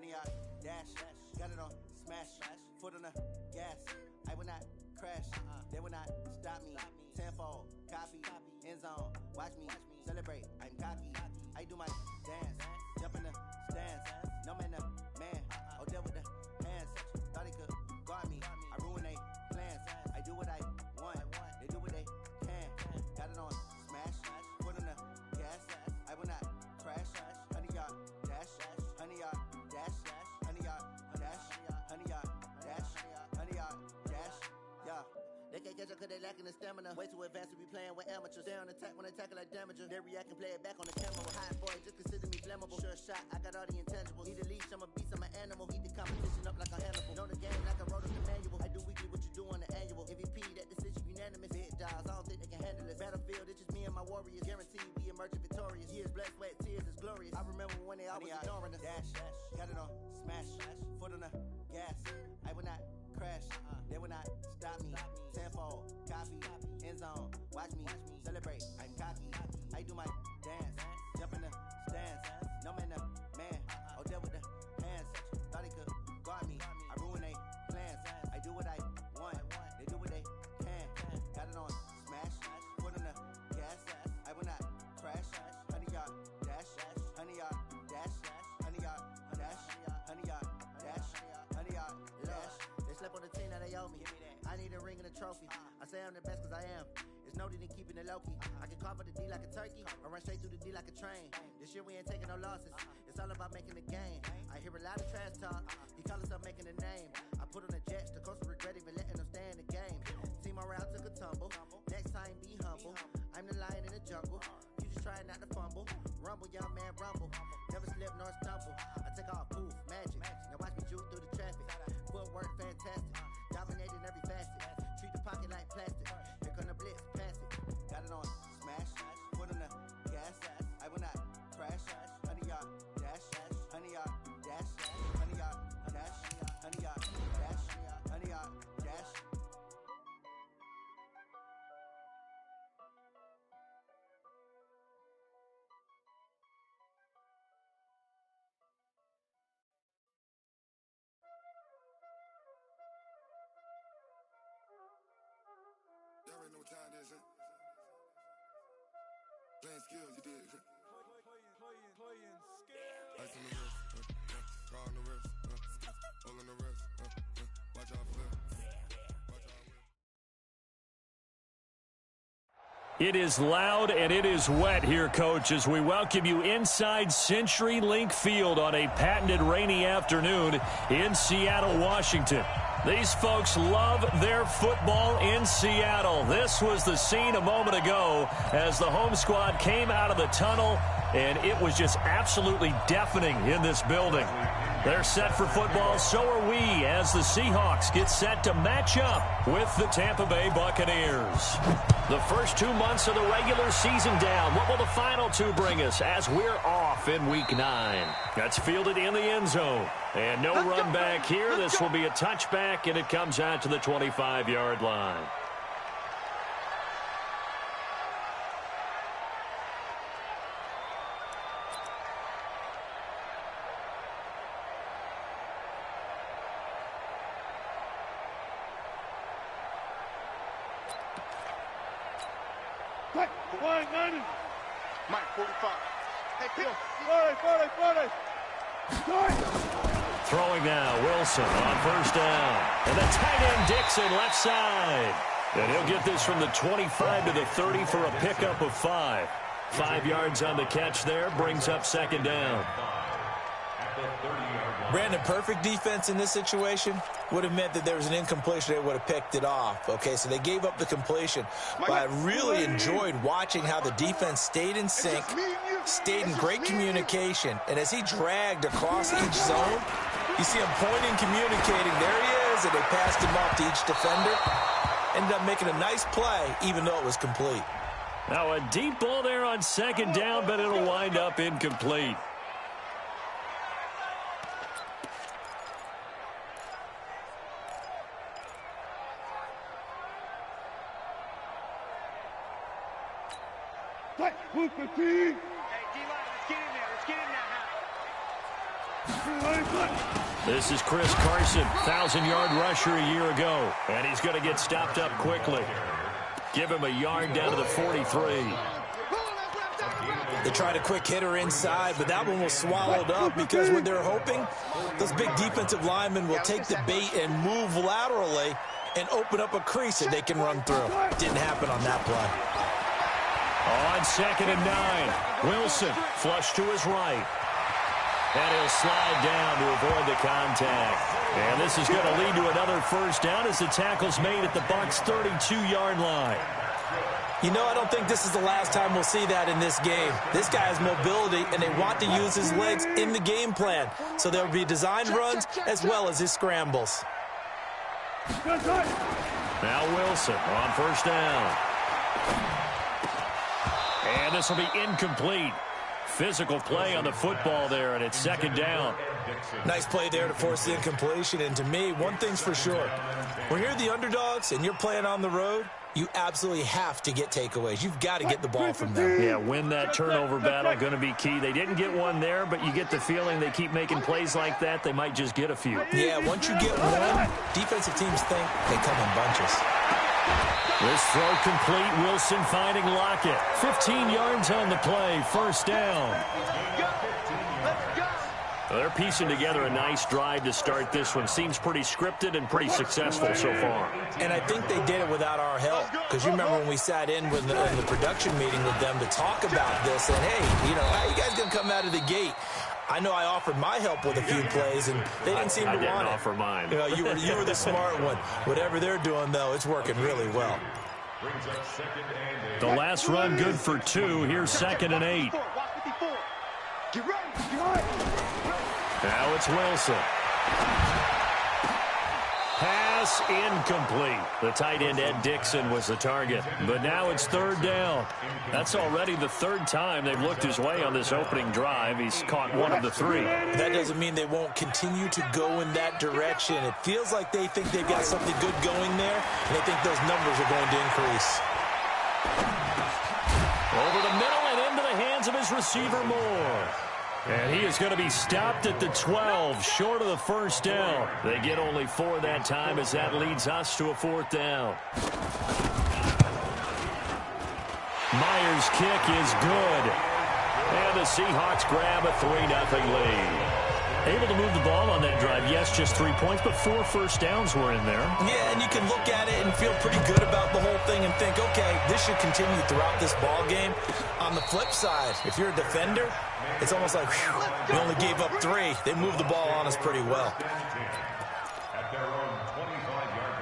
100-yard dash. Got it on smash. Foot on the gas. I will not crash. They will not stop me. Tenfold, copy, end zone. Watch me celebrate. I'm cocky. I do my dance. Jump in the stands. No man, man. Oh, there with the hands. Thought he could guard me. I ruin they plans. I do what I want. They do what they can. Got it on smash. Foot on the gas. I will not crash. 100-yard dash. 100-yard dash. 100-yard dash. 100-yard dash. 100-yard dash. Yeah. They can't catch up cause they lacking the stamina. Way too advanced to be playing with amateurs. Stay on attack when they tackle like damager. They react and play it back on the camera. High boy, just consider me flammable. Sure shot, I got all the intangibles. Need a leash, I'm a beast, I'm an animal. Heat the competition up like a Hannibal. Know the game like I wrote up the manual. I do weekly what you do on the annual. MVP, that decision unanimous. Big dogs, I don't think they can handle it. Battlefield, it's just me and my warriors. Guaranteed we emerge victorious. Years, blood, sweat, tears, it's glorious. I remember when they always ignoring us. Dash, got it on smash. Foot on the gas. I will not crash. They will not stop me. Tenfold, copy, end zone. Watch me celebrate. I'm cocky. I do my dance. Jump in the stands. No man, man. Oh, there with the hands. Thought he could guard me. I ruin they plans. I do what I want. They do what they can. Got it on smash. Foot on the gas. I will not crash. 100-yard dash. 100-yard dash. 100-yard dash. 100-yard dash. 100-yard dash. They slept on the team, now they owe me. I need a ring and a trophy. I say I'm the best cause I am. It's no need in keeping it low-key. I can carve up the D like a turkey or run straight through the D like a train. This year we ain't taking no losses. It's all about making the game. I hear a lot of trash talk. He call himself making a name. I put on the Jets. The coach will regret even letting them stay in the game. Team morale took a tumble. Next time be humble. I'm the lion in the jungle. You just try not to fumble. Rumble, young man, rumble. Never slip nor stumble. I take off, poof, magic. Now watch me juke through the traffic. Footwork fantastic. Dominating every facet. Treat the pocket like plastic. Here come the blitz, pass it. Got it on smash. Foot on the gas. I will not crash. 100-yard dash. 100-yard dash. 100-yard dash. 100-yard dash. 100-yard dash. Y'all already know what time it is, huh? Playing skills, you did. Playing skills. Ice on the wrist, raw on the wrist, all on the wrist, watch out flip, watch out whip. It is loud and it is wet here, Coach, as we welcome you inside CenturyLink Field on a patented rainy afternoon in Seattle, Washington. These folks love their football in Seattle. This was the scene a moment ago as the home squad came out of the tunnel, and it was just absolutely deafening in this building. They're set for football, so are we, as the Seahawks get set to match up with the Tampa Bay Buccaneers. The first 2 months of the regular season down. What will the final two bring us as we're off in Week 9? That's fielded in the end zone. And no run back here. This will be a touchback, and it comes out to the 25-yard line. Mike, 45. Hey, Phil. 40. Throwing now, Wilson on first down. And the tight end Dixon left side. And he'll get this from the 25 to the 30 for a pickup of 5. 5 yards on the catch there, brings up second down. Brandon, perfect defense in this situation would have meant that there was an incompletion. They would have picked it off. Okay, so they gave up the completion. But I really enjoyed watching how the defense stayed in sync, stayed in great communication. And as he dragged across each zone, you see him pointing, communicating. There he is, and they passed him off to each defender. Ended up making a nice play, even though it was complete. Now a deep ball there on second down, but it'll wind up incomplete. Hey, D-line, let's get in there. Let's get in there now. This is Chris Carson, 1,000-yard rusher a year ago, and he's going to get stopped up quickly. Give him a yard down to the 43. They tried a quick hitter inside, but that one was swallowed up because what they're hoping, those big defensive linemen will take the bait and move laterally and open up a crease that they can run through. Didn't happen on that play. On 2nd and 9, Wilson flush to his right. And he'll slide down to avoid the contact. And this is going to lead to another first down as the tackle's made at the Bucs' 32-yard line. You know, I don't think this is the last time we'll see that in this game. This guy has mobility, and they want to use his legs in the game plan. So there will be designed runs as well as his scrambles. Now Wilson on first down. And this will be incomplete. Physical play on the football there, and it's 2nd down. Nice play there to force the incompletion. And to me, one thing's for sure. When you're the underdogs and you're playing on the road, you absolutely have to get takeaways. You've got to get the ball from them. Yeah, win that turnover battle, going to be key. They didn't get one there, but you get the feeling they keep making plays like that, they might just get a few. Yeah, once you get one, defensive teams think they come in bunches. This throw complete. Wilson finding Lockett. 15 yards on the play. First down. They're piecing together a nice drive to start this one. Seems pretty scripted and pretty successful so far. And I think they did it without our help. Because you remember when we sat in with in the production meeting with them to talk about this. And, hey, you know, how you guys going to come out of the gate? I know I offered my help with a few plays, and they didn't seem to want it. I didn't offer mine. You know, you were the smart one. Whatever they're doing, though, it's working really well. The last run good for 2. Here's 2nd and 8. Now it's Wilson. Pass incomplete. The tight end, Ed Dixon, was the target. But now it's 3rd down. That's already the 3rd time they've looked his way on this opening drive. He's caught 1 of the 3. That doesn't mean they won't continue to go in that direction. It feels like they think they've got something good going there, and they think those numbers are going to increase. Over the middle and into the hands of his receiver, Moore. And he is going to be stopped at the 12, short of the first down. They get only 4 that time as that leads us to a 4th down. Myers' kick is good. And the Seahawks grab a 3-0 lead. Able to move the ball on that drive. Yes, just 3 points, but 4 first downs were in there. Yeah, and you can look at it and feel pretty good about the whole thing and think, okay, this should continue throughout this ball game. On the flip side, if you're a defender, it's almost like, whew, we only gave up 3. They moved the ball on us pretty well. At their own 25-yard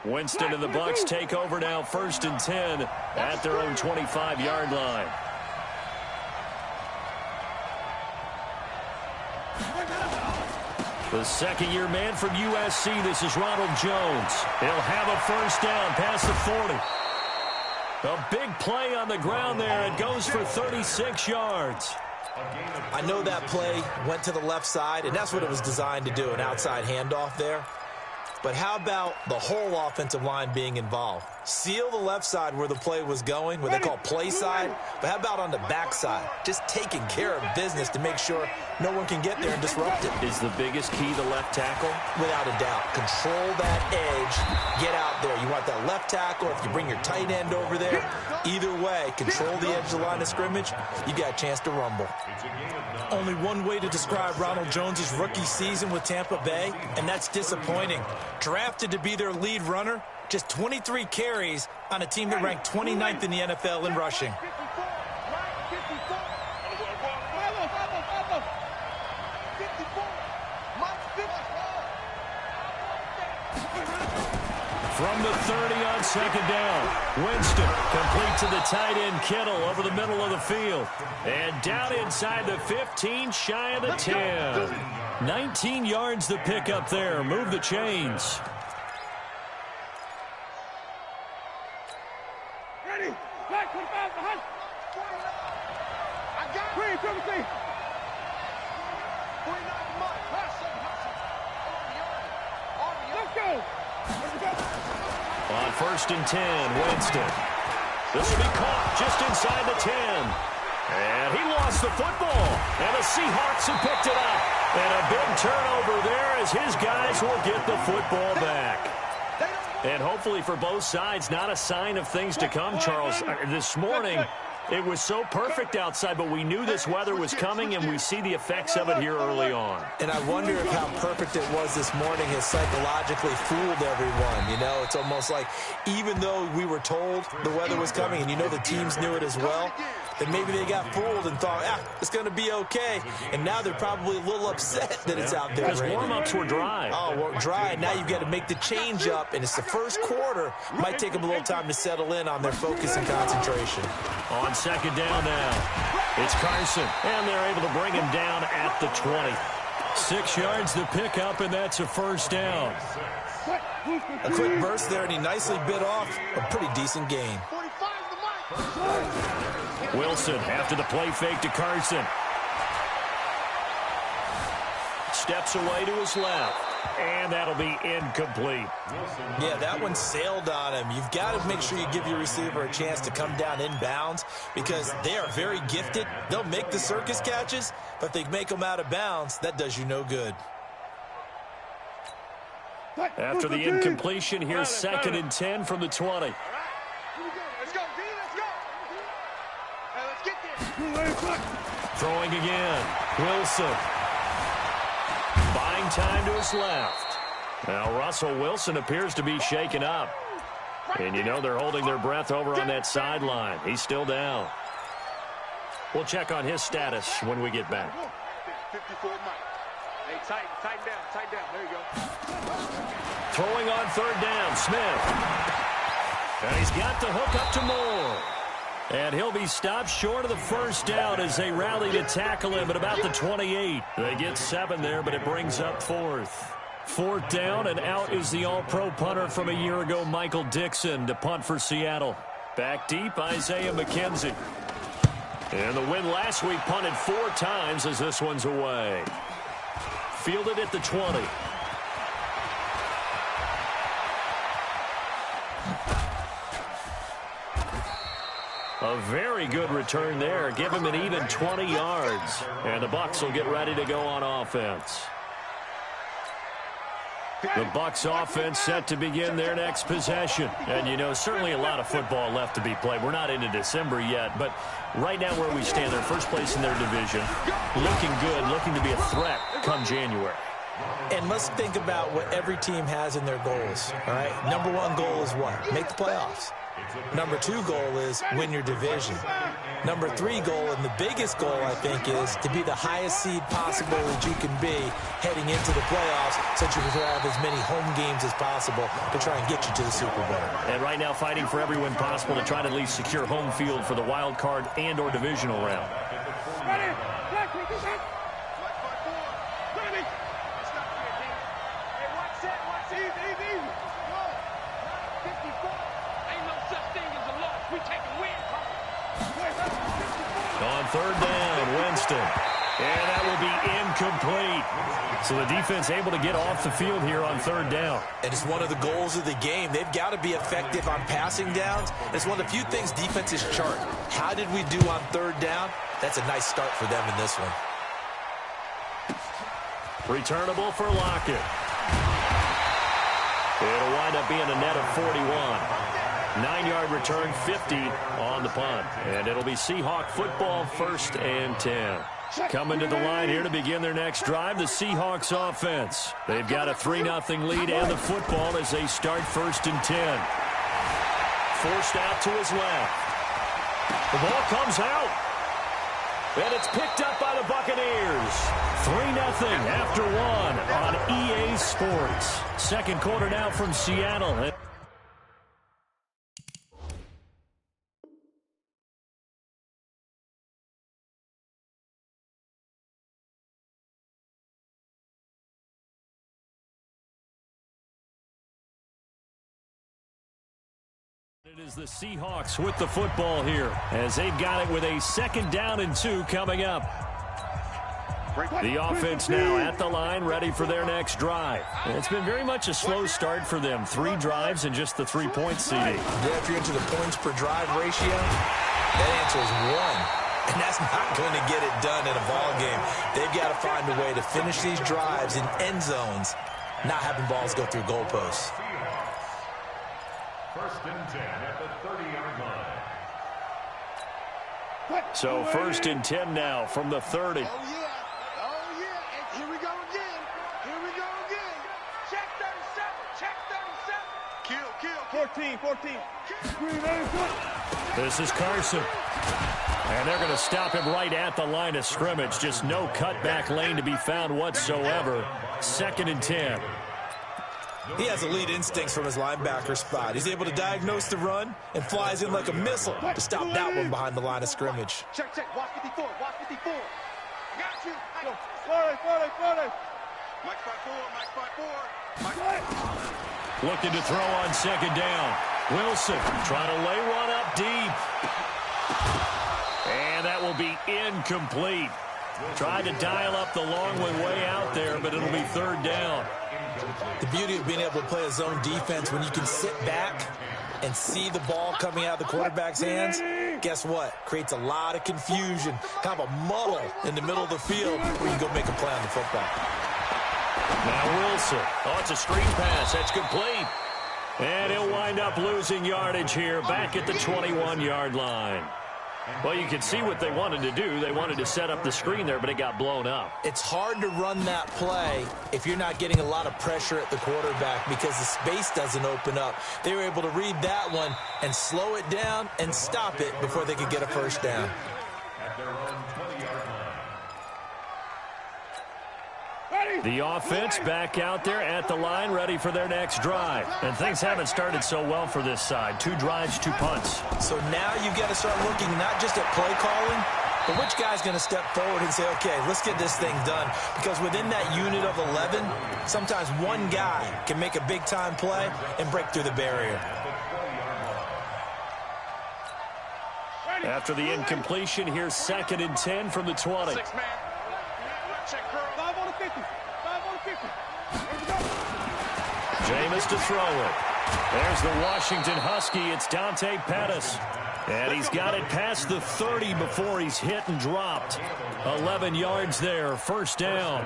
line. Winston and the Bucs take over now, 1st and 10 at their own 25-yard line. The second-year man from USC, this is Ronald Jones. He'll have a first down past the 40. A big play on the ground there. It goes for 36 yards. I know that play went to the left side, and that's what it was designed to do, an outside handoff there. But how about the whole offensive line being involved? Seal the left side where the play was going, what they call play side. But how about on the back side? Just taking care of business to make sure no one can get there and disrupt it. Is the biggest key the left tackle? Without a doubt. Control that edge. Get out there. You want that left tackle. If you bring your tight end over there, either way, control the edge of the line of scrimmage, you got a chance to rumble. Only one way to describe Ronald Jones' rookie season with Tampa Bay, and that's disappointing. Drafted to be their lead runner, just 23 carries on a team that ranked 29th in the NFL in rushing. From the 30 on second down, Winston complete to the tight end Kittle over the middle of the field. And down inside the 15, shy of the 10. 19 yards the pick up there. Move the chains. Ready? Back, 25, behind. I got it. 3, 17. Let's go. On 1st and 10, Winston. This will be caught just inside the 10. And he lost the football. And the Seahawks have picked it up. And a big turnover there as his guys will get the football back. And hopefully for both sides, not a sign of things to come, Charles. This morning, it was so perfect outside, but we knew this weather was coming, and we see the effects of it here early on. And I wonder if how perfect it was this morning has psychologically fooled everyone. You know, it's almost like even though we were told the weather was coming, and you know the teams knew it as well, that maybe they got fooled and thought, it's going to be okay. And now they're probably a little upset that it's out there. Because warm-ups were dry. Oh, well, dry. Now you've got to make the change up, and it's the first quarter. Might take them a little time to settle in on their focus and concentration. On second down now, it's Carson, and they're able to bring him down at the 20. 6 yards to pick up, and that's a first down. A quick burst there, and he nicely bit off a pretty decent gain. Wilson after the play fake to Carson. Steps away to his left. And that'll be incomplete. Yeah, that one sailed on him. You've got to make sure you give your receiver a chance to come down inbounds because they are very gifted. They'll make the circus catches, but if they make them out of bounds, that does you no good. After the incompletion, here's 2nd and 10 from the 20. Let's go, D, let's go. Let's get this. Throwing again. Wilson. Buying time to his left. Now Russell Wilson appears to be shaken up. And you know they're holding their breath over on that sideline. He's still down. We'll check on his status when we get back. 54 Mike. Hey, tighten down. There you go. Throwing on 3rd down, Smith. And he's got the hook up to Moore. And he'll be stopped short of the first down as they rally to tackle him at about the 28. They get 7 there, but it brings up 4th. 4th down, and out is the all-pro punter from a year ago, Michael Dixon, to punt for Seattle. Back deep, Isaiah McKenzie. And the win last week punted 4 times as this one's away. Fielded at the 20. A very good return there. Give him an even 20 yards. And the Bucs will get ready to go on offense. The Bucs offense set to begin their next possession. And, you know, certainly a lot of football left to be played. We're not into December yet, but right now where we stand, they're first place in their division. Looking good, looking to be a threat come January. And let's think about what every team has in their goals, all right? Number 1 goal is what? Make the playoffs. Number 2 goal is win your division. Number 3 goal, and the biggest goal, I think, is to be the highest seed possible that you can be heading into the playoffs so that you can have as many home games as possible to try and get you to the Super Bowl. And right now fighting for every win possible to try to at least secure home field for the wild card and or divisional round. Ready? On 3rd down, Winston. And that will be incomplete. So the defense able to get off the field here on 3rd down. And it's one of the goals of the game. They've got to be effective on passing downs. It's one of the few things defenses chart. How did we do on 3rd down? That's a nice start for them in this one. Returnable for Lockett. It'll wind up being a net of 41. 9-yard return, 50 on the punt. And it'll be Seahawk football, 1st and 10. Coming to the line here to begin their next drive, the Seahawks offense. They've got a 3-0 lead and the football as they start 1st and 10. Forced out to his left. The ball comes out. And it's picked up by the Buccaneers. 3-0 after 1 on EA Sports. 2nd quarter now from Seattle. It is the Seahawks with the football here as they've got it with a 2nd down and 2 coming up. The offense now at the line, ready for their next drive. It's been very much a slow start for them. 3 drives and just the 3 points, CD. Yeah, if you're into the points per drive ratio, that answer is 1. And that's not going to get it done in a ball game. They've got to find a way to finish these drives in end zones, not having balls go through goalposts. First and 10 at the 30-yard line. So 1st and 10 now from the 30. Oh, yeah. And here we go again. Check 37. Kill. 14. This is Carson. And they're going to stop him right at the line of scrimmage. Just no cutback lane to be found whatsoever. 2nd and 10. He has elite instincts from his linebacker spot. He's able to diagnose the run and flies in like a missile to stop that one behind the line of scrimmage. Check. Watch 54. Got you. Go. 40. Mike 5-4. Looking to throw on 2nd down. Wilson trying to lay one up deep. And that will be incomplete. Tried to dial up the long one way out there, but it'll be 3rd down. The beauty of being able to play a zone defense when you can sit back and see the ball coming out of the quarterback's hands, guess what? Creates a lot of confusion, kind of a muddle in the middle of the field where you can go make a play on the football. Now Wilson. Oh, it's a screen pass. That's complete. And he'll wind up losing yardage here back at the 21-yard line. Well, you can see what they wanted to do. They wanted to set up the screen there, but it got blown up. It's hard to run that play if you're not getting a lot of pressure at the quarterback because the space doesn't open up. They were able to read that one and slow it down and stop it before they could get a 1st down. The offense back out there at the line, ready for their next drive. And things haven't started so well for this side. 2 drives, 2 punts. So now you've got to start looking not just at play calling, but which guy's going to step forward and say, okay, let's get this thing done. Because within that unit of 11, sometimes one guy can make a big-time play and break through the barrier. After the incompletion, here's 2nd and 10 from the 20. 6 man. Check curl. 5 on the 50. Jameis to throw it. There's the Washington Husky. It's Dante Pettis. And he's got it past the 30 before he's hit and dropped. 11 yards there. 1st down.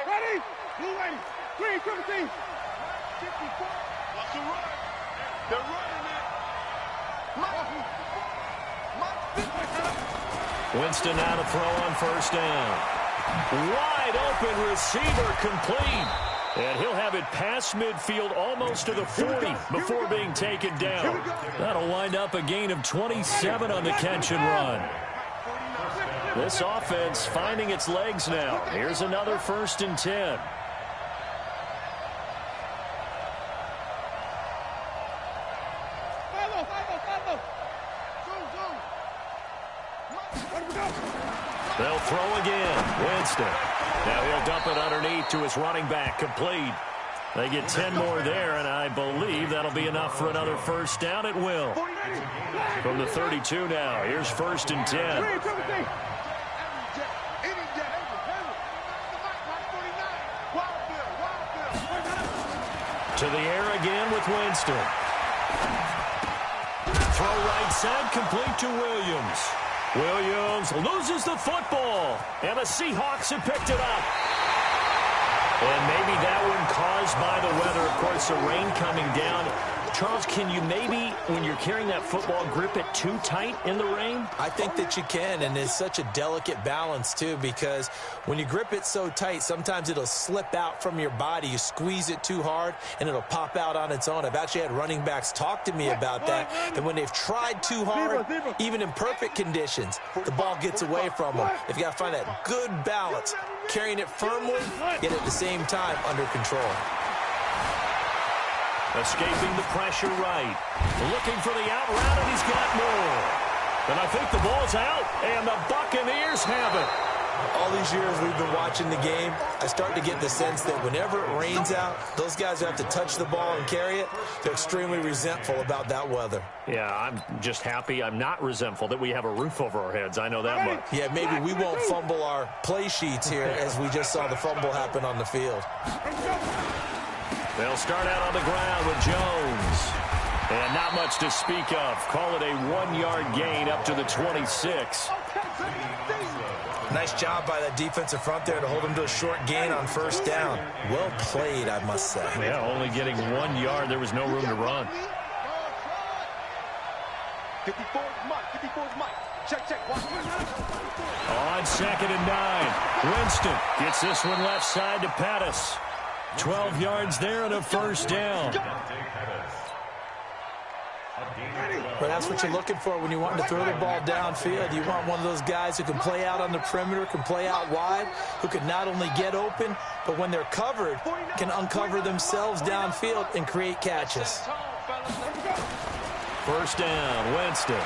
Ready? Blue ready. Green, 17. Watch the run. They're running it. Winston now to throw on 1st down. Wide open receiver complete. And he'll have it past midfield almost to the 40 before being taken down. That'll wind up a gain of 27 on the catch and run. This offense finding its legs now. Here's another 1st and 10. They'll throw again. Winston. Now he'll dump it underneath to his running back. Complete. They get 10 more there, and I believe that'll be enough for another 1st down. It will. From the 32 now. Here's 1st and 10. To the air again with Winston. Throw right side, complete to Williams. Williams loses the football, and the Seahawks have picked it up. And maybe that one caused by the weather. Of course, the rain coming down. Charles, can you maybe, when you're carrying that football, grip it too tight in the rain? I think that you can, and it's such a delicate balance, too, because when you grip it so tight, sometimes it'll slip out from your body. You squeeze it too hard, and it'll pop out on its own. I've actually had running backs talk to me about that when they've tried too hard, even in perfect conditions, the ball gets away from them. They've got to find that good balance, carrying it firmly, yet at the same time under control. Escaping the pressure right. Looking for the out route, and he's got more. And I think the ball's out, and the Buccaneers have it. All these years we've been watching the game, I start to get the sense that whenever it rains out, those guys who have to touch the ball and carry it, they're extremely resentful about that weather. Yeah, I'm just happy I'm not resentful that we have a roof over our heads. I know that much. Yeah, maybe we won't fumble our play sheets here as we just saw the fumble happen on the field. They'll start out on the ground with Jones. And not much to speak of. Call it a 1-yard gain up to the 26. Nice job by that defensive front there to hold him to a short gain on first down. Well played, I must say. Yeah, only getting 1 yard. There was no room to run. 54 is Mike. 54 is Mike. Check, check. On 2nd and 9. Winston gets this one left side to Pettis. 12 yards there and a first down. But that's what you're looking for when you want to throw the ball downfield. You want one of those guys who can play out on the perimeter, can play out wide, who can not only get open, but when they're covered, can uncover themselves downfield and create catches. First down, Winston.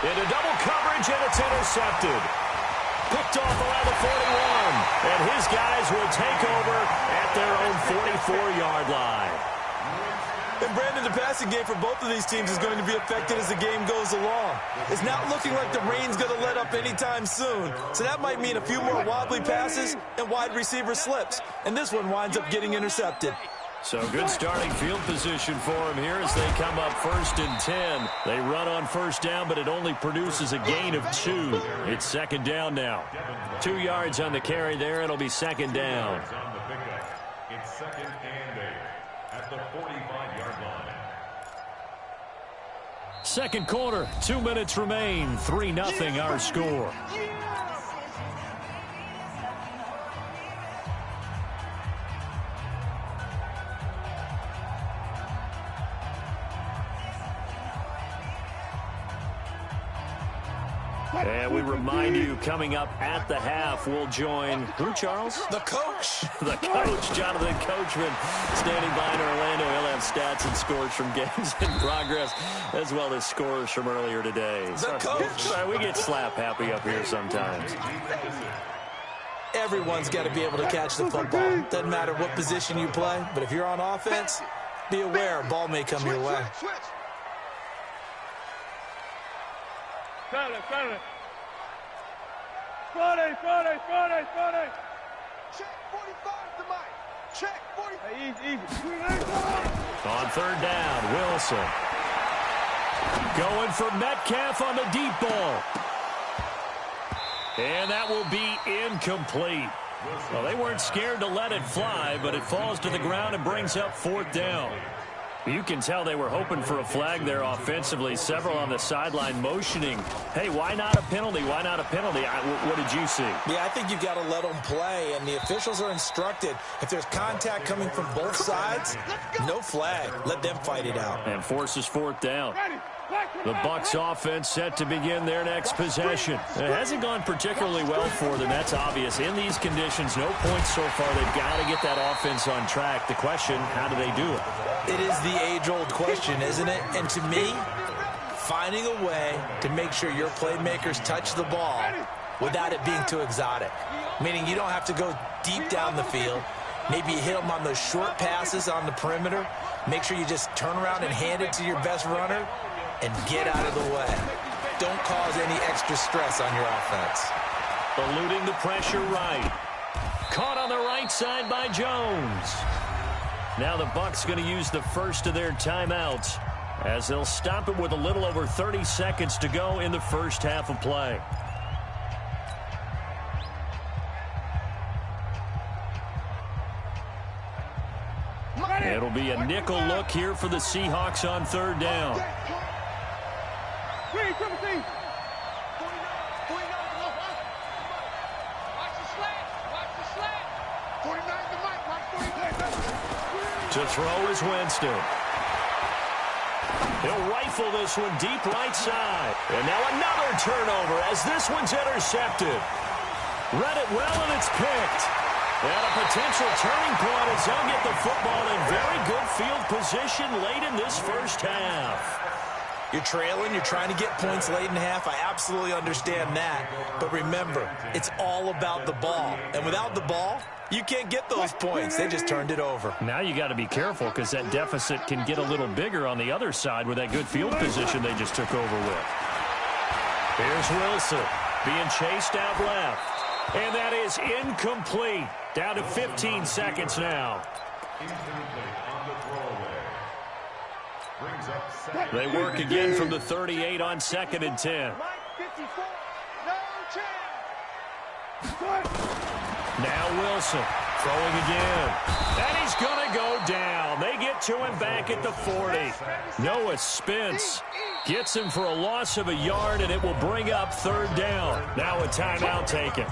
Into double coverage, and it's intercepted. Picked off around the 41. And his guys will take over at their own 44-yard line. And Brandon, the passing game for both of these teams is going to be affected as the game goes along. It's not looking like the rain's going to let up anytime soon. So that might mean a few more wobbly passes and wide receiver slips. And this one winds up getting intercepted. So good starting field position for him here as they come up 1st and 10. They run on first down, but it only produces a gain of 2. It's 2nd down now. 2 yards on the carry there. It'll be 2nd down. It's 2nd and 8 at the 45-yard line. Second quarter, 2 minutes remain. 3-0 our score. And we remind you, coming up at the half, we'll join who, Charles? The coach. The coach, Jonathan Coachman, standing by in Orlando. He'll have stats and scores from games in progress, as well as scores from earlier today. The coach. Sorry, we get slap happy up here sometimes. Everyone's got to be able to catch the football. Doesn't matter what position you play, but if you're on offense, be aware a ball may come your way. Friday. Check 45 to Mike. Check 45. Hey, easy. On 3rd down, Wilson. Going for Metcalf on the deep ball. And that will be incomplete. Well, they weren't scared to let it fly, but it falls to the ground and brings up 4th down. You can tell they were hoping for a flag there offensively. Several on the sideline motioning, hey, why not a penalty? Why not a penalty? What did you see? Yeah, I think you've got to let them play, and the officials are instructed, if there's contact coming from both sides, no flag. Let them fight it out. And forces 4th down. The Bucs offense set to begin their next possession. It hasn't gone particularly well for them. That's obvious. In these conditions, no points so far. They've got to get that offense on track. The question, how do they do it? It is the age-old question, isn't it? And to me, finding a way to make sure your playmakers touch the ball without it being too exotic. Meaning you don't have to go deep down the field. Maybe you hit them on those short passes on the perimeter. Make sure you just turn around and hand it to your best runner and get out of the way. Don't cause any extra stress on your offense. Eluding the pressure right. Caught on the right side by Jones. Now the Bucs going to use the first of their timeouts as they'll stop it with a little over 30 seconds to go in the first half of play. It'll be a nickel look here for the Seahawks on 3rd down. To throw is Winston. He'll rifle this one deep right side. And now another turnover as this one's intercepted. Read it well, and it's picked. And a potential turning point as they'll get the football in very good field position late in this first half. You're trailing. You're trying to get points late in half. I absolutely understand that. But remember, it's all about the ball. And without the ball, you can't get those points. They just turned it over. Now you got to be careful because that deficit can get a little bigger on the other side with that good field position they just took over with. Here's Wilson being chased out left. And that is incomplete. Down to 15 seconds now. They work again from the 38 on 2nd and 10. Now Wilson throwing again. And he's going to go down. They get to him back at the 40. Noah Spence gets him for a loss of a yard, and it will bring up 3rd down. Now a timeout taken.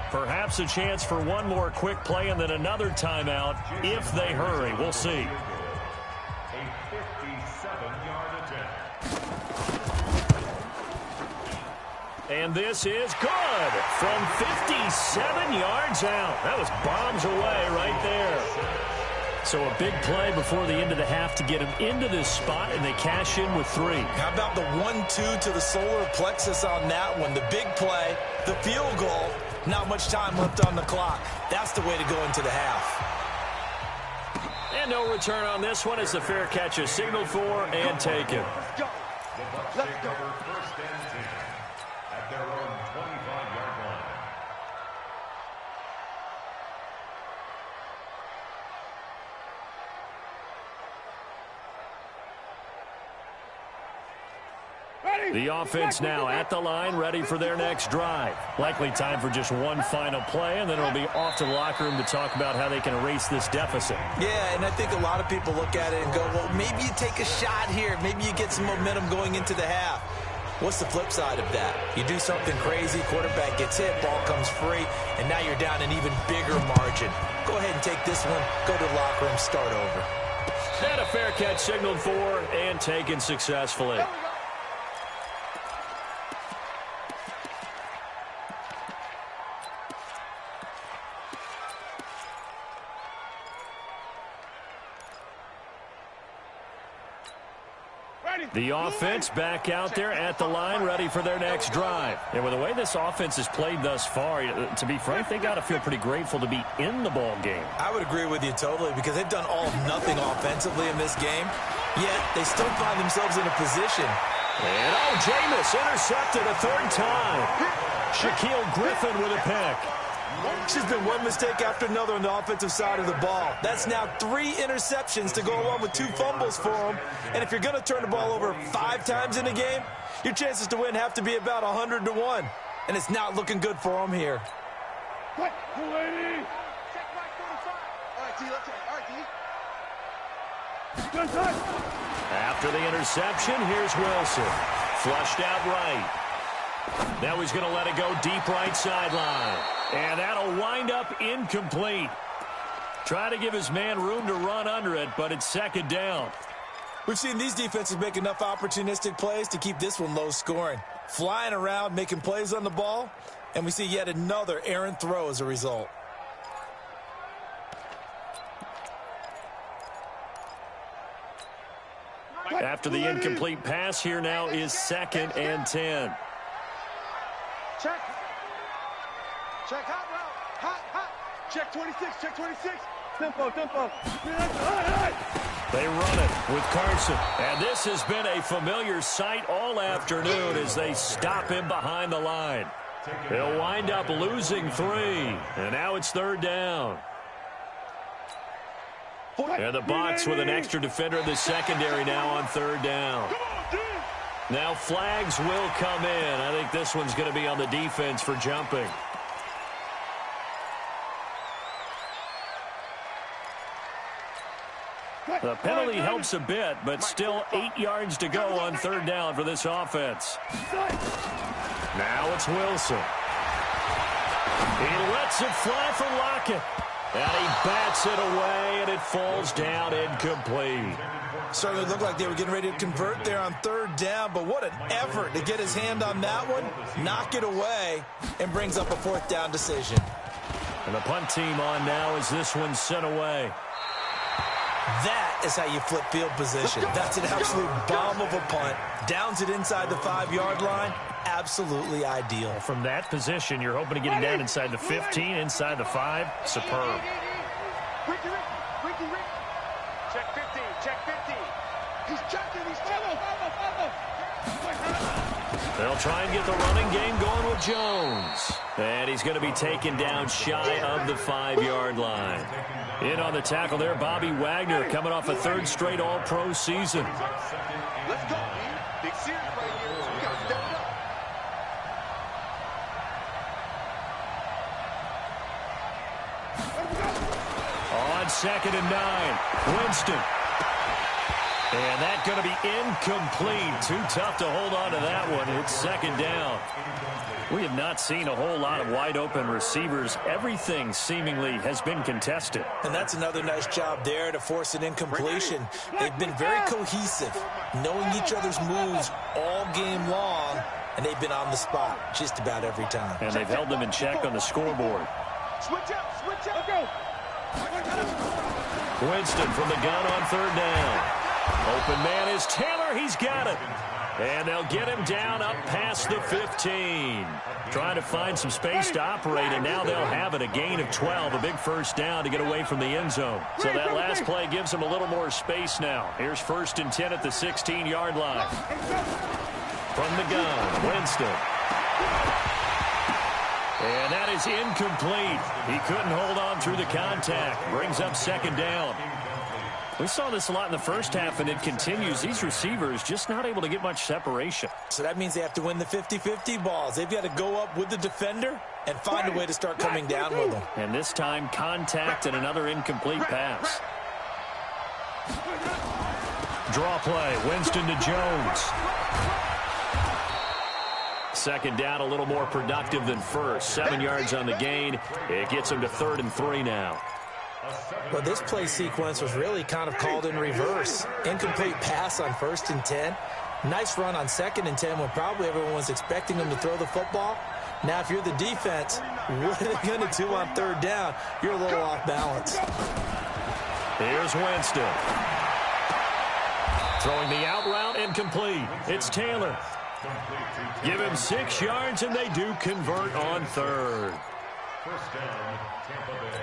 Perhaps a chance for one more quick play and then another timeout if they hurry. We'll see. A 57-yard attempt. And this is good from 57 yards out. That was bombs away right there. So a big play before the end of the half to get him into this spot, and they cash in with 3. How about the 1-2 to the solar plexus on that one? The big play, the field goal, not much time left on the clock. That's the way to go into the half. And no return on this one as the fair catch is signaled for and taken. The Bucs take over 1st and 10 at their own 25-yard line. The offense now at the line, ready for their next drive. Likely time for just one final play, and then it'll be off to the locker room to talk about how they can erase this deficit. Yeah, and I think a lot of people look at it and go, well, maybe you take a shot here. Maybe you get some momentum going into the half. What's the flip side of that? You do something crazy, quarterback gets hit, ball comes free, and now you're down an even bigger margin. Go ahead and take this one, go to the locker room, start over. And a fair catch signaled for and taken successfully. The offense back out there at the line, ready for their next drive. And with the way this offense has played thus far, to be frank, they got to feel pretty grateful to be in the ball game. I would agree with you totally because they've done all nothing offensively in this game, yet they still find themselves in a position. And Jameis intercepted a 3rd time. Shaquille Griffin with a pick. It's just been one mistake after another on the offensive side of the ball. That's now 3 interceptions to go along with 2 fumbles for them. And if you're going to turn the ball over 5 times in a game, your chances to win have to be about 100 to 1. And it's not looking good for them here. After the interception, here's Wilson. Flushed out right. Now he's going to let it go deep right sideline. And that'll wind up incomplete. Try to give his man room to run under it, but it's 2nd down. We've seen these defenses make enough opportunistic plays to keep this one low scoring. Flying around, making plays on the ball, and we see yet another errant throw as a result. After the incomplete pass, here now is 2nd and 10. Check. Check hot route. Hot. Check 26. Check 26. Tempo. They run it with Carson. And this has been a familiar sight all afternoon as they stop him behind the line. He'll wind up losing 3. And now it's 3rd down. And the Bucs with an extra defender in the secondary now on 3rd down. Now flags will come in. I think this one's going to be on the defense for jumping. The penalty helps a bit, but still 8 yards to go on 3rd down for this offense. Now it's Wilson. He lets it fly for Lockett. And he bats it away, and it falls down incomplete. Certainly looked like they were getting ready to convert there on 3rd down, but what an effort to get his hand on that one, knock it away, and brings up a 4th down decision. And the punt team on now as this one's sent away. That is how you flip field position. That's an absolute bomb of a punt. Downs it inside the 5-yard line. Absolutely ideal. From that position, you're hoping to get him down inside the 15, inside the 5. Superb. Check 15, check 15. He's checking, he's checking. They'll try and get the running game going with Jones. And he's going to be taken down shy of the 5-yard line. In on the tackle there, Bobby Wagner, coming off a 3rd straight All-Pro season. Let's go, man. Big series right here. We got to step it up. On 2nd and 9, Winston. And that's going to be incomplete. Too tough to hold on to that one. It's 2nd down. We have not seen a whole lot of wide-open receivers. Everything seemingly has been contested. And that's another nice job there to force an incompletion. They've been very cohesive, knowing each other's moves all game long, and they've been on the spot just about every time. And they've held them in check on the scoreboard. Switch up, go. Winston from the gun on 3rd down. Open man is Taylor. He's got it. And they'll get him down up past the 15. Trying to find some space to operate, and now they'll have it. A gain of 12, a big 1st down to get away from the end zone. So that last play gives them a little more space now. Here's 1st and 10 at the 16-yard line. From the gun, Winston. And that is incomplete. He couldn't hold on through the contact. Brings up 2nd down. We saw this a lot in the first half, and it continues. These receivers just not able to get much separation. So that means they have to win the 50-50 balls. They've got to go up with the defender and find a way to start coming down with them. And this time, contact and another incomplete pass. Draw play, Winston to Jones. 2nd down, a little more productive than first. 7 yards on the gain. It gets them to 3rd and 3 now. Well, this play sequence was really kind of called in reverse. Incomplete pass on 1st and 10. Nice run on 2nd and 10 when probably everyone was expecting them to throw the football. Now, if you're the defense, what are they going to do on 3rd down? You're a little off balance. Here's Winston. Throwing the out route, incomplete. It's Taylor. Give him 6 yards, and they do convert on 3rd. 1st down, Tampa Bay.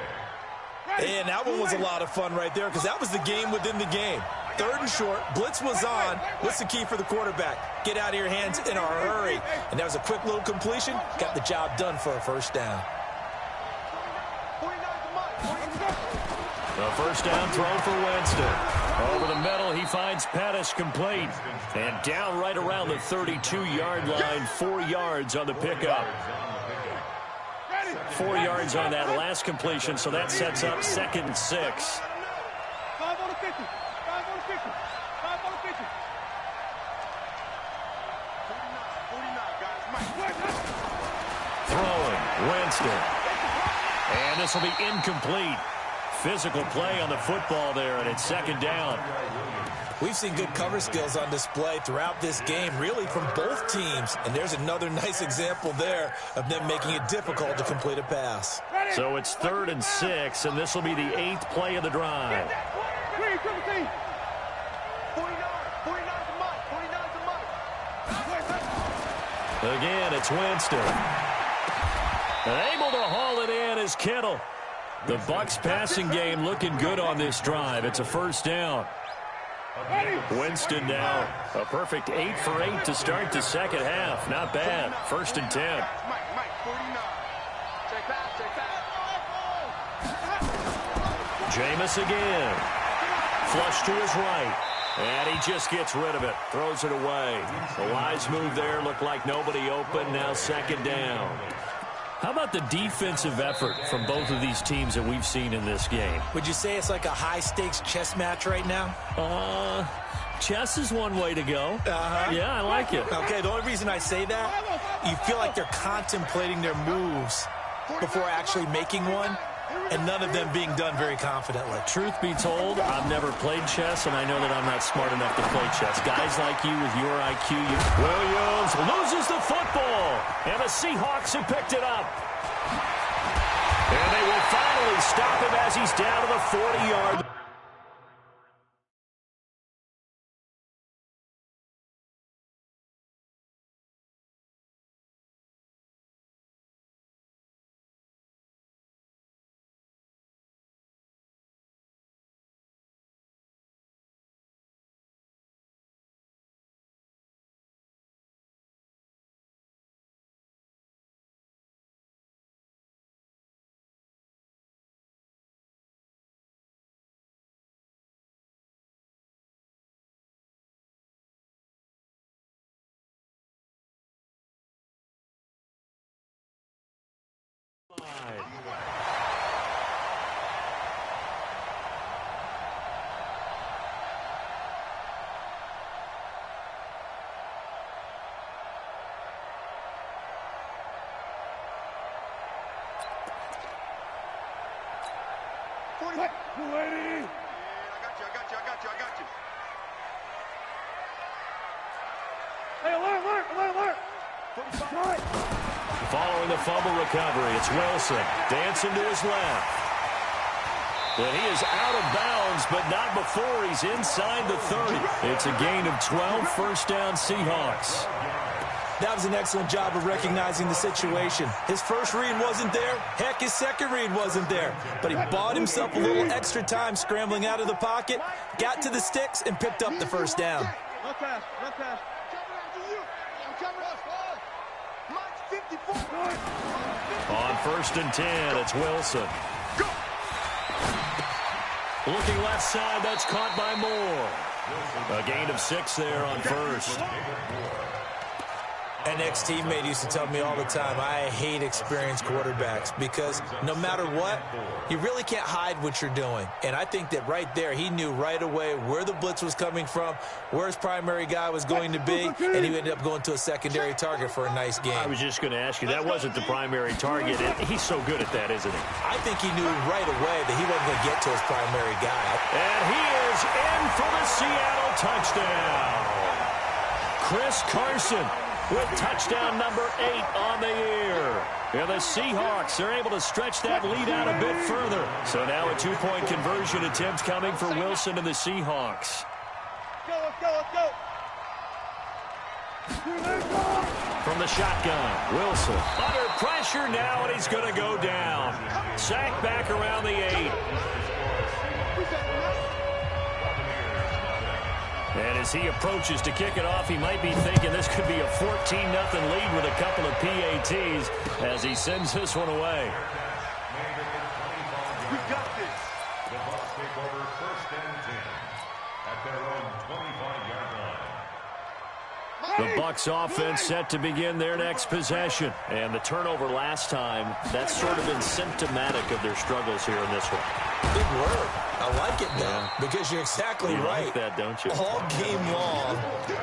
And that one was a lot of fun right there because that was the game within the game. 3rd and short, blitz was on. What's the key for the quarterback? Get out of your hands in a hurry. And that was a quick little completion. Got the job done for a 1st down. The 1st down throw for Winston. Over the middle, he finds Pettis complete. And down right around the 32-yard line, 4 yards on the pickup. 4 yards on that last completion, so that sets up 2nd and 6. 5 on the 50. 5 on the 50. 5 on the 50. 49, guys. Throwing, Winston. And this will be incomplete. Physical play on the football there, and it's 2nd down. We've seen good cover skills on display throughout this game, really from both teams. And there's another nice example there of them making it difficult to complete a pass. So it's 3rd and 6, and this will be the 8th play of the drive. Again, it's Winston. And able to haul it in is Kittle. The Bucs passing game looking good on this drive. It's a 1st down. Winston now a perfect 8 for 8 to start the 2nd half. Not bad. 1st and 10. Jameis again. Flush to his right. And he just gets rid of it. Throws it away. The wise move there. Looked like nobody open. Now 2nd down. How about the defensive effort from both of these teams that we've seen in this game? Would you say it's like a high-stakes chess match right now? Chess is one way to go. Yeah, I like it. Okay, the only reason I say that, you feel like they're contemplating their moves before actually making one, and none of them being done very confidently. Truth be told, I've never played chess, and I know that I'm not smart enough to play chess. Guys like you with your IQ, Williams loses the football, and the Seahawks have picked it up. And they will finally stop him as he's down to the 40-yard. Hey, alert. Following the fumble recovery, it's Wilson dancing to his left. And he is out of bounds, but not before he's inside the 30. It's a gain of 12, first down Seahawks. That was an excellent job of recognizing the situation. His first read wasn't there. Heck, his second read wasn't there. But he bought himself a little extra time scrambling out of the pocket, got to the sticks, and picked up the first down. Run pass. On 1st and 10, it's Wilson. Looking left side, that's caught by Moore. A gain of 6 there on first. An ex-teammate used to tell me all the time, I hate experienced quarterbacks because no matter what, you really can't hide what you're doing. And I think that right there, he knew right away where the blitz was coming from, where his primary guy was going to be, and he ended up going to a secondary target for a nice game. I was just going to ask you, that wasn't the primary target, and he's so good at that, isn't he? I think he knew right away that he wasn't going to get to his primary guy. And he is in for the Seattle touchdown. Chris Carson with touchdown number 8 on the year. And the Seahawks are able to stretch that lead out a bit further. So now a 2-point conversion attempt coming for Wilson and the Seahawks. Let's go. From the shotgun, Wilson under pressure now, and he's going to go down. Sacked back around the 8. And as he approaches to kick it off, he might be thinking this could be a 14-0 lead with a couple of PATs as he sends this one away. We got this. The Bucs take over 1st and 10 at their own 25-yard line. The Bucs offense set to begin their next possession. And the turnover last time, that's sort of been symptomatic of their struggles here in this one. Big word. I like it now because you're exactly right. Like that, don't you? All game long,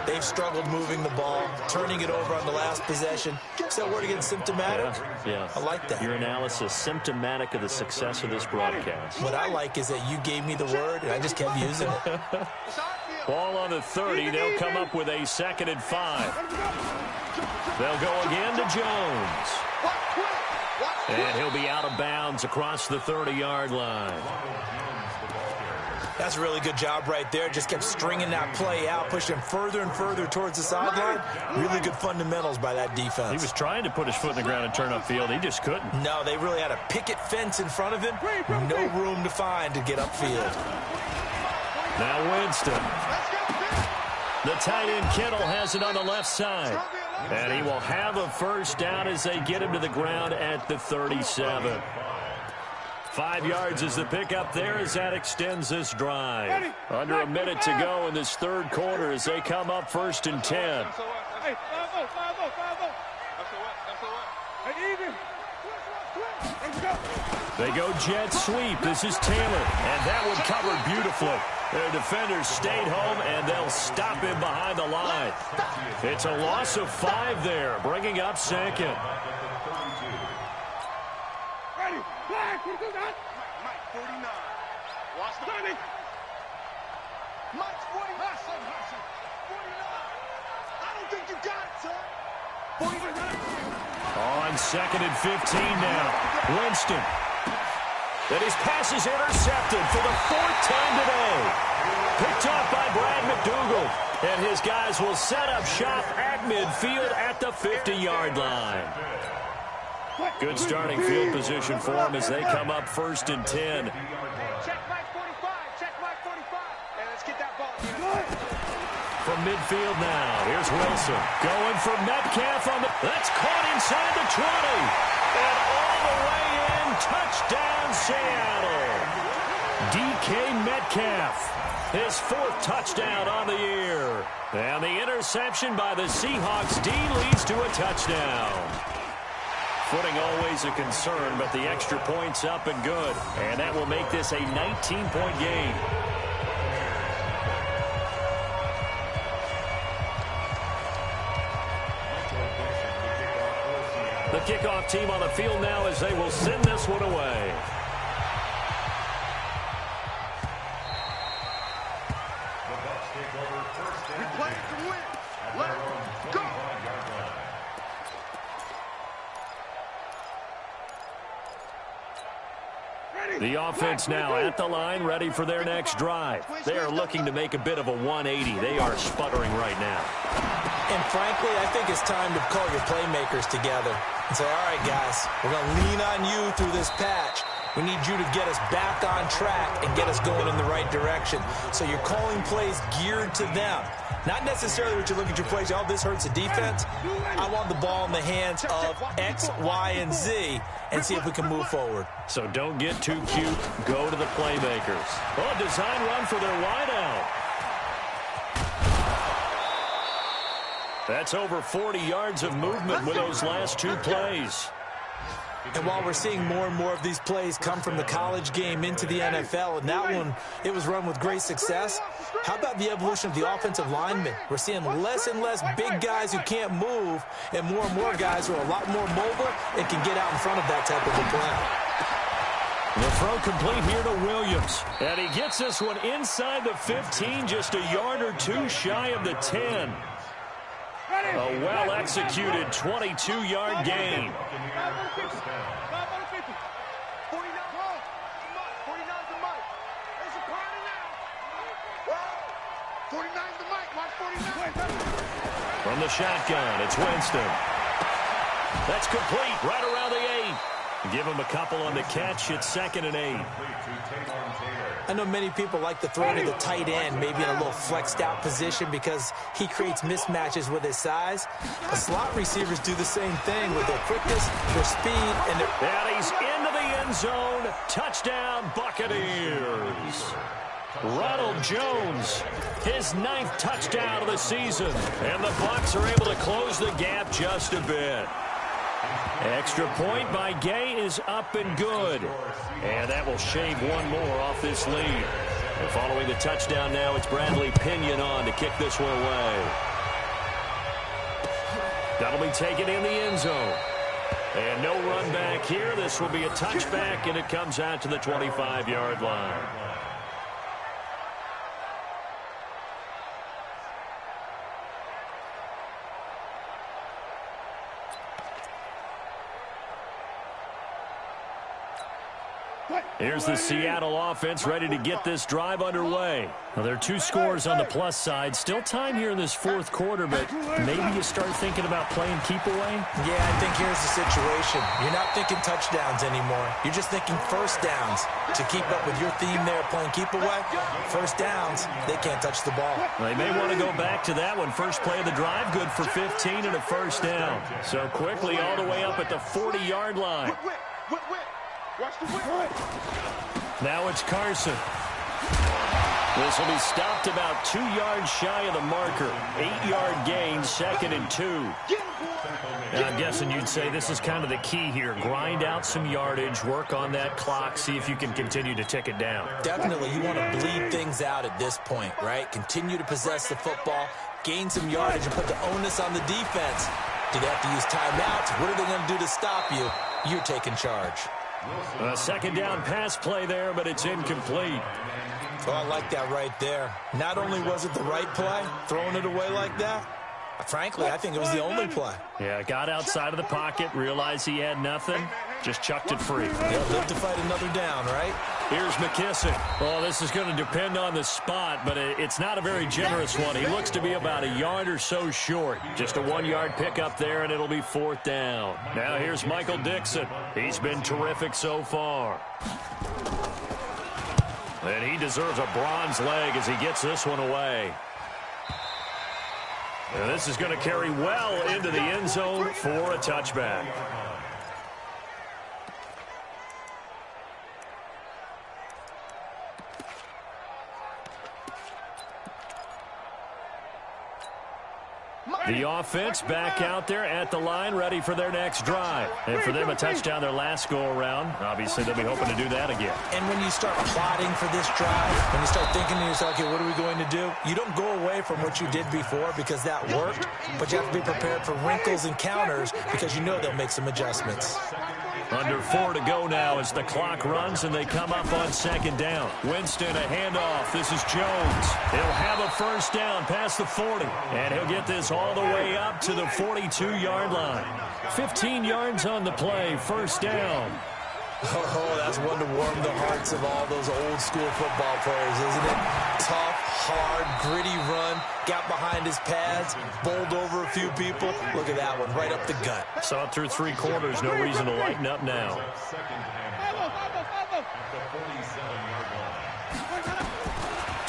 they've struggled moving the ball, turning it over on the last possession. Is that word again, symptomatic? Yeah. I like that. Your analysis, symptomatic of the success of this broadcast. What I like is that you gave me the word, and I just kept using it. Ball on the 30. They'll come up with a 2nd and 5. They'll go again to Jones. And he'll be out of bounds across the 30-yard line. That's a really good job right there. Just kept stringing that play out, pushing him further and further towards the sideline. Really good fundamentals by that defense. He was trying to put his foot in the ground and turn upfield. He just couldn't. No, they really had a picket fence in front of him. No room to find to get upfield. Now Winston. The tight end Kittle has it on the left side. And he will have a first down as they get him to the ground at the 37. 5 yards is the pickup there as that extends this drive. Under a minute to go in this third quarter as they come up 1st and 10. Hey, 5-0. They go jet sweep. This is Taylor. And that one covered beautifully. Their defenders stayed home, and they'll stop him behind the line. It's a loss of 5 there, bringing up 2nd. Ready, flag, Mike 49. Watch the money. Mike 49. 49. I don't think you got it, son. 49. On 2nd and 15 now. Winston. That his pass is intercepted for the 4th time today. Picked off by Brad McDougal. And his guys will set up shop at midfield at the 50-yard line. Good starting field position for them as they come up 1st and 10. Check Mike 45. Check Mike 45. And let's get that ball. From midfield now, here's Wilson. Going for Metcalf on the... That's caught inside the 20. And all the way in, touchdown Seattle. DK Metcalf, his 4th touchdown on the year. And the interception by the Seahawks D leads to a touchdown. Footing always a concern, but the extra point's up and good. And that will make this a 19-point game. The kickoff team on the field now as they will send this one away. We play to win. Let's go. The offense now at the line, ready for their next drive. They are looking to make a bit of a 180. They are sputtering right now. And frankly, I think it's time to call your playmakers together and say, all right, guys, we're going to lean on you through this patch. We need you to get us back on track and get us going in the right direction. So you're calling plays geared to them. Not necessarily what you look at your plays, oh, this hurts the defense. I want the ball in the hands of X, Y, and Z and see if we can move forward. So don't get too cute. Go to the playmakers. Oh, design run for their wideout. That's over 40 yards of movement with those last two plays. And while we're seeing more and more of these plays come from the college game into the NFL, and that one, it was run with great success, how about the evolution of the offensive linemen? We're seeing less and less big guys who can't move and more guys who are a lot more mobile and can get out in front of that type of a play. The throw complete here to Williams. And he gets this one inside the 15, just a yard or two shy of the 10. A well-executed 22-yard gain. From the shotgun, it's Winston. That's complete right around the 8. Give him a couple on the catch. It's 2nd and 8. I know many people like to throw to the tight end, maybe in a little flexed out position because he creates mismatches with his size. The slot receivers do the same thing with their quickness, their speed, and their... And he's into the end zone. Touchdown, Buccaneers. Ronald Jones, his 9th touchdown of the season. And the Bucs are able to close the gap just a bit. Extra point by Gay is up and good. And that will shave one more off this lead. And following the touchdown now, it's Bradley Pinion on to kick this one away. That'll be taken in the end zone. And no run back here. This will be a touchback, and it comes out to the 25-yard line. Here's the Seattle offense ready to get this drive underway. Now, there are 2 scores on the plus side. Still time here in this 4th quarter, but maybe you start thinking about playing keep away? Yeah, I think here's the situation. You're not thinking touchdowns anymore. You're just thinking first downs. To keep up with your theme there, playing keep away, first downs, they can't touch the ball. They may want to go back to that one. First play of the drive, good for 15 and a first down. So quickly all the way up at the 40-yard line. Now it's Carson. This will be stopped about 2 yards shy of the marker. 8-yard gain, 2nd and 2. Now, I'm guessing you'd say this is kind of the key here. Grind out some yardage, work on that clock, see if you can continue to tick it down. Definitely, you want to bleed things out at this point, right? Continue to possess the football, gain some yardage, and put the onus on the defense. Do they have to use timeouts? What are they going to do to stop you? You're taking charge. A 2nd down pass play there, but it's incomplete. Oh, I like that right there. Not only was it the right play, throwing it away like that, frankly, I think it was the only play. Yeah, got outside of the pocket, realized he had nothing, just chucked it free. They'll live to fight another down, right? Here's McKissick. Oh, this is going to depend on the spot, but it's not a very generous one. He looks to be about a yard or so short. Just a 1-yard pickup there, and it'll be 4th down. Now here's Michael Dixon. He's been terrific so far. And he deserves a bronze leg as he gets this one away. And this is going to carry well into the end zone for a touchback. The offense back out there at the line, ready for their next drive. And for them, a touchdown their last go-around. Obviously, they'll be hoping to do that again. And when you start plotting for this drive, when you start thinking to yourself, okay, what are we going to do? You don't go away from what you did before because that worked, but you have to be prepared for wrinkles and counters because you know they'll make some adjustments. Under 4 to go now as the clock runs and they come up on second down. Winston, a handoff. This is Jones. He'll have a first down past the 40. And he'll get this all the way up to the 42-yard line. 15 yards on the play. First down. Oh, that's one to warm the hearts of all those old-school football players, isn't it? Tough, hard, gritty run. Got behind his pads, bowled over a few people. Look at that one, right up the gut. Saw it through 3 quarters. No reason to lighten up now.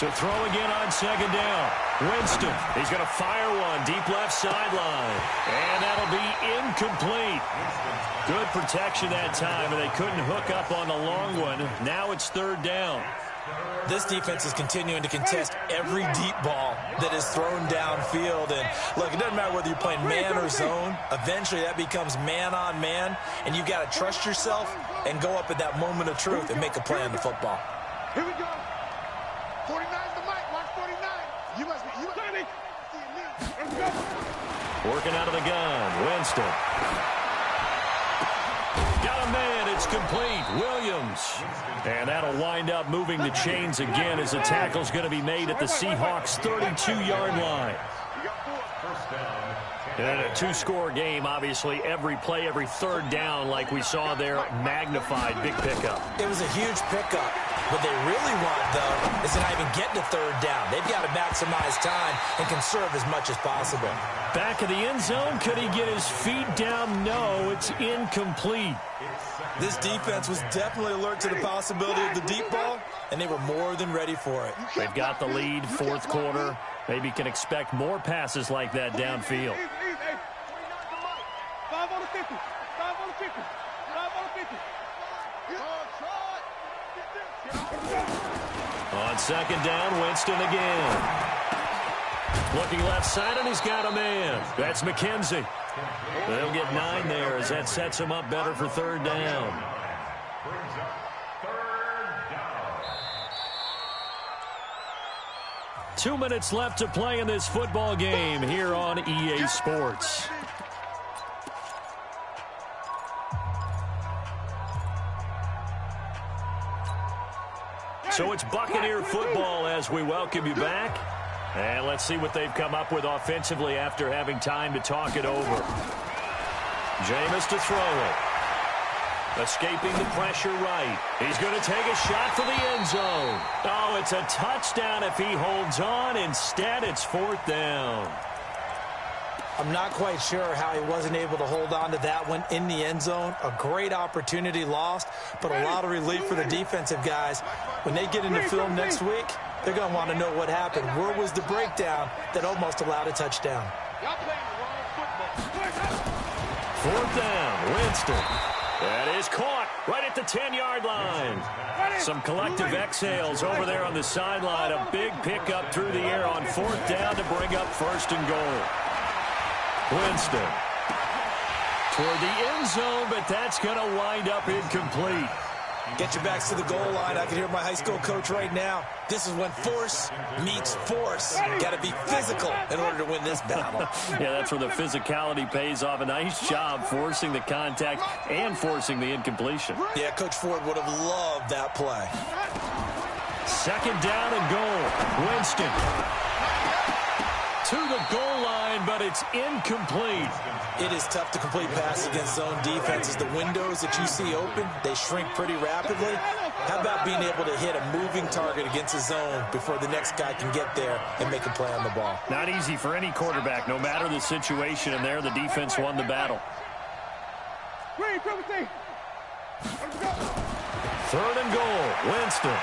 To throw again on second down. Winston, he's going to fire one deep left sideline. And that'll be incomplete. Good protection that time, and they couldn't hook up on the long one. Now it's third down. This defense is continuing to contest every deep ball that is thrown downfield. And look, it doesn't matter whether you're playing man or zone. Eventually that becomes man on man, and you've got to trust yourself and go up at that moment of truth and make a play on the football. Here we go. 49's the mic. Watch 49. You must be. Let's go. Working out of the gun. Winston. Got a man. It's complete. Williams. And that'll wind up moving the chains again as the tackle's going to be made at the Seahawks' 32-yard line. And in a 2-score game, obviously, every play, every third down, like we saw there, magnified. Big pickup. It was a huge pickup. What they really want, though, is to not even get to third down. They've got to maximize time and conserve as much as possible. Back of the end zone. Could he get his feet down? No, it's incomplete. This defense was definitely alert to the possibility of the deep ball, and they were more than ready for it. They've got the lead, fourth quarter. Maybe can expect more passes like that downfield. 5 on the 50. 5 on the 50. 5 on the 50. On second down, Winston again. Looking left side, and he's got a man. That's McKenzie. They'll get 9 there as that sets him up better for third down. 2 minutes left to play in this football game here on EA Sports. So it's Buccaneer football as we welcome you back. And let's see what they've come up with offensively after having time to talk it over. Jameis to throw it. Escaping the pressure right. He's going to take a shot for the end zone. Oh, it's a touchdown if he holds on. Instead, it's fourth down. I'm not quite sure how he wasn't able to hold on to that one in the end zone. A great opportunity lost, but a lot of relief for the defensive guys. When they get into film next week, they're going to want to know what happened. Where was the breakdown that almost allowed a touchdown? Fourth down, Winston. That is caught right at the 10-yard line. Some collective exhales over there on the sideline. A big pickup through the air on fourth down to bring up first and goal. Winston toward the end zone, but that's going to wind up incomplete. Get your backs to the goal line. I can hear my high school coach right now. This is when force meets force. Got to be physical in order to win this battle. Yeah, that's where the physicality pays off. A nice job forcing the contact and forcing the incompletion. Yeah, Coach Ford would have loved that play. Second down and goal. Winston to the goal line, but it's incomplete. It is tough to complete passes against zone defenses. The windows that you see open, they shrink pretty rapidly. How about being able to hit a moving target against a zone before the next guy can get there and make a play on the ball? Not easy for any quarterback, no matter the situation, and there the defense won the battle. Third and goal, Winston.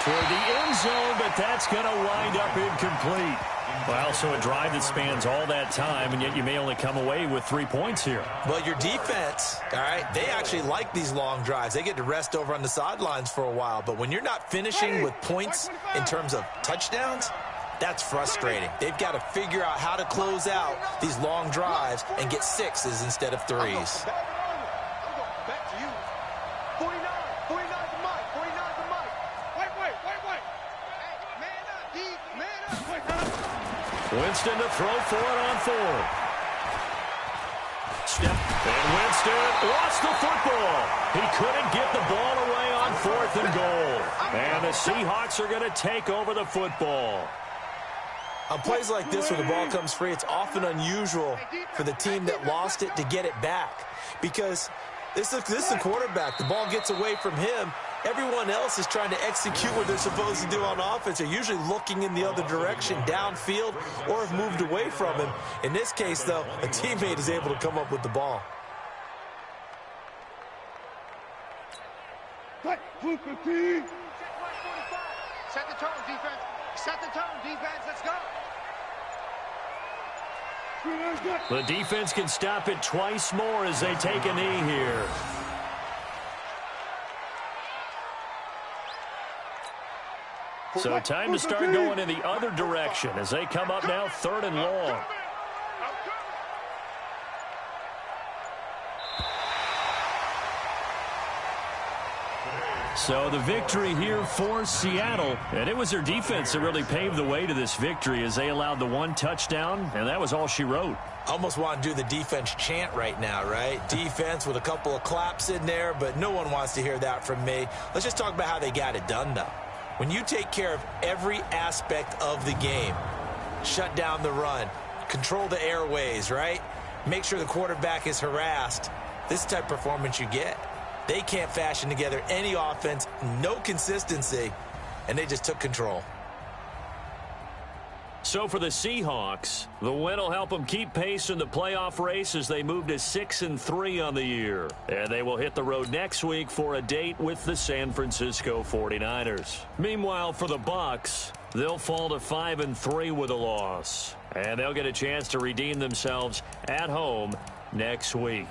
Toward the end zone, but that's going to wind up incomplete. Well, so a drive that spans all that time, and yet you may only come away with 3 points here. Well, your defense, all right, they actually like these long drives. They get to rest over on the sidelines for a while. But when you're not finishing with points in terms of touchdowns, that's frustrating. They've got to figure out how to close out these long drives and get 6s instead of 3s. Wait. Winston to throw for it on fourth. step. And Winston lost the football. He couldn't get the ball away on 4th and goal. And the Seahawks are going to take over the football. On plays like this where the ball comes free, it's often unusual for the team that lost it to get it back. Because this is the quarterback. The ball gets away from him. Everyone else is trying to execute what they're supposed to do on offense. They're usually looking in the other direction, downfield, or have moved away from him. In this case, though, a teammate is able to come up with the ball. Set the tone, defense. Set the tone, defense. Let's go. The defense can stop it twice more as they take a knee here. So time to start going in the other direction as they come up now 3rd and long. So the victory here for Seattle, and it was their defense that really paved the way to this victory as they allowed the 1 touchdown, and that was all she wrote. Almost want to do the defense chant right now, right? Defense with a couple of claps in there, but no one wants to hear that from me. Let's just talk about how they got it done, though. When you take care of every aspect of the game, shut down the run, control the airways, right? Make sure the quarterback is harassed. This is the type of performance you get. They can't fashion together any offense, no consistency, and they just took control. So for the Seahawks, the win will help them keep pace in the playoff race as they move to 6-3 on the year. And they will hit the road next week for a date with the San Francisco 49ers. Meanwhile, for the Bucs, they'll fall to 5-3 with a loss. And they'll get a chance to redeem themselves at home next week.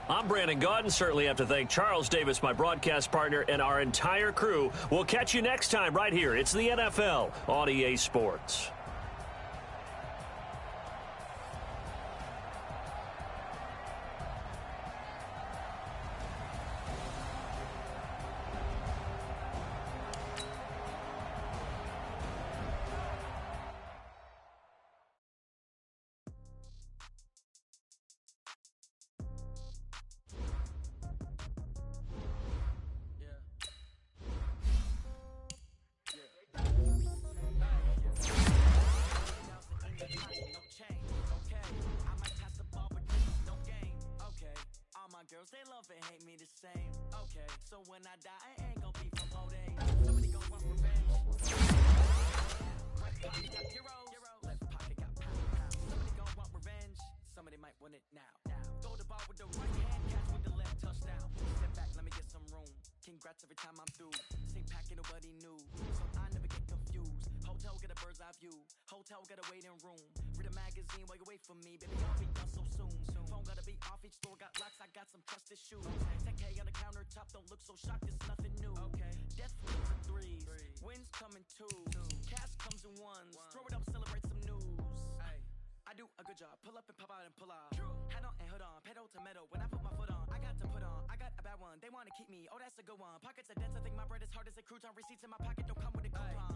I'm Brandon Gaudin. Certainly have to thank Charles Davis, my broadcast partner, and our entire crew. We'll catch you next time right here. It's the NFL on EA Sports. Girls, they love and hate me the same. Okay, so when I die, I ain't gonna be from old age. Somebody gon' want revenge. Right pocket got euros, left pocket got pound. Somebody gon' want revenge. Somebody might want it now. Throw the ball with the right hand, catch with the left, touchdown. Step back, let me get some room. Congrats every time I'm through. Same packet, nobody knew, so I never get confused. Hotel get a bird's eye view. Hotel get a waiting room. Read a magazine while you wait for me. Baby, I'll be done so soon. Phone gotta be off, each store got locks. I got some trusted shoes. 10K on the countertop, don't look so shocked, it's nothing new. Death comes in threes, wins come in twos. Cash comes in ones, throw it up, celebrate some news. I do a good job, pull up and pop out and pull out. Head on and hood on, pedal to metal. When I put my foot on, I got to put on. I got a bad one, they wanna keep me, oh that's a good one. Pockets are dense, I think my bread is hard as a crouton. Receipts in my pocket don't come with a coupon.